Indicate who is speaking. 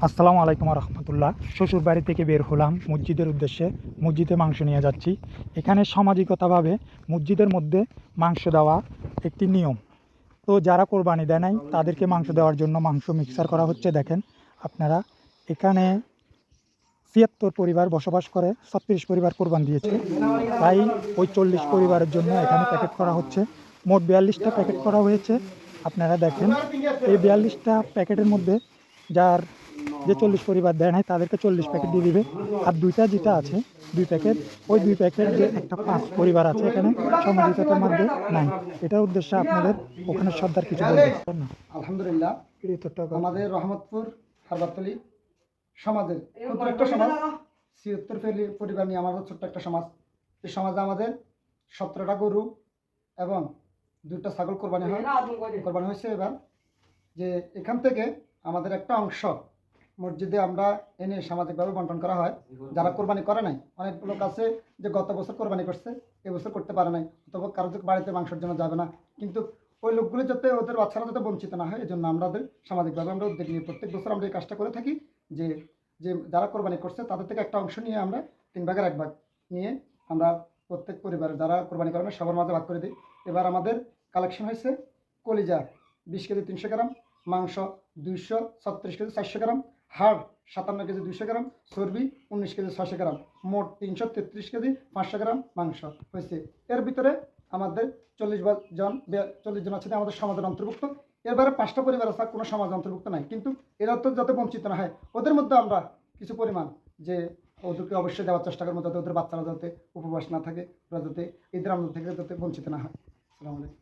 Speaker 1: আসসালামু আলাইকুম রহমতুল্লাহ। শ্বশুর বাড়ি থেকে বের হলাম মসজিদের উদ্দেশ্যে। মসজিদে মাংস নিয়ে যাচ্ছি। এখানে সামাজিকতাভাবে মসজিদের মধ্যে মাংস দেওয়া একটি নিয়ম। তো যারা কোরবানি দেয় নাই তাদেরকে মাংস দেওয়ার জন্য মাংস মিক্সার করা হচ্ছে। দেখেন আপনারা, এখানে ৭৬ পরিবার বসবাস করে, ৩৬ পরিবার কোরবান দিয়েছে, তাই ওই ৪০ পরিবারের জন্য এখানে প্যাকেট করা হচ্ছে। মোট ৪২টা প্যাকেট করা হয়েছে। আপনারা দেখেন, এই ৪২টা প্যাকেটের মধ্যে যার যে ৪০ পরিবার দেয় নাই তাদেরকে ৪০ প্যাকেট দিয়ে দিবে। আর দুইটা যেটা আছে, ২ প্যাকেট, ওই ২ প্যাকেট যে একটা ৫ পরিবার আছে এখানে সামাজিকতার মধ্যে নাই। এটার উদ্দেশ্যে আপনাদের ওখানে সর্দার কিছু বলবেন না?
Speaker 2: আলহামদুলিল্লাহ, আমাদের রহমতপুর হারবাতলি সমাজের ক্ষুদ্র একটা সমাজ, ৭৬ পরিবার নিয়ে আমাদের ছোট্ট একটা সমাজ। এই সমাজে আমাদের ১৭টা গরু এবং ২টা ছাগল কোরবানি হয়েছে। এবার যে এখান থেকে আমাদের একটা অংশ মসজিদে আমরা এনে সামাজিকভাবে বন্টন করা হয়। যারা কোরবানি করে নাই, অনেক লোক আছে যে গত বছর কোরবানি করছে, এবছর করতে পারে নাই, অথবা কারো বাড়িতে মাংসের জন্য যাবে না, কিন্তু ওই লোকগুলো যাতে, ওদের বাচ্চারা যাতে বঞ্চিত না হয়, এই জন্য আমাদের সামাজিকভাবে আমরা উদ্যোগ নিয়ে প্রত্যেক বছর আমরা এই কাজটা করে থাকি। যে যে যারা কোরবানি করছে তাদের থেকে একটা অংশ নিয়ে আমরা ৩ ভাগের ১ ভাগ নিয়ে আমরা প্রত্যেক পরিবারে যারা কোরবানি করে না সবার মাঝে ভাগ করে দিই। এবার আমাদের কালেকশন হয়েছে কলিজা ২০ কেজি ৩০০ গ্রাম, মাংস ২৩৬ কেজি ৪০০ গ্রাম, হাড় ৫৭ কেজি ২০০ গ্রাম, চর্বি ১৯ কেজি ৬০০ গ্রাম, মোট ৩৩৩ কেজি ৫০০ গ্রাম মাংস হয়েছে। এর ভিতরে আমাদের ৪০ জন আছে আমাদের সমাজের অন্তর্ভুক্ত। এবারে ৫টা পরিবার আছে কোনো সমাজ অন্তর্ভুক্ত নাই, কিন্তু এরা তো যাতে বঞ্চিত না হয়, ওদের মধ্যে আমরা কিছু পরিমাণ যে ওদেরকে অবশ্যই দেওয়ার চেষ্টা করবো, যাতে ওদের বাচ্চারা যাতে উপবাস না থাকে, ওরা যাতে ঈদের আনন্দ থেকে যাতে বঞ্চিত না হয়। আসসালামু আলাইকুম।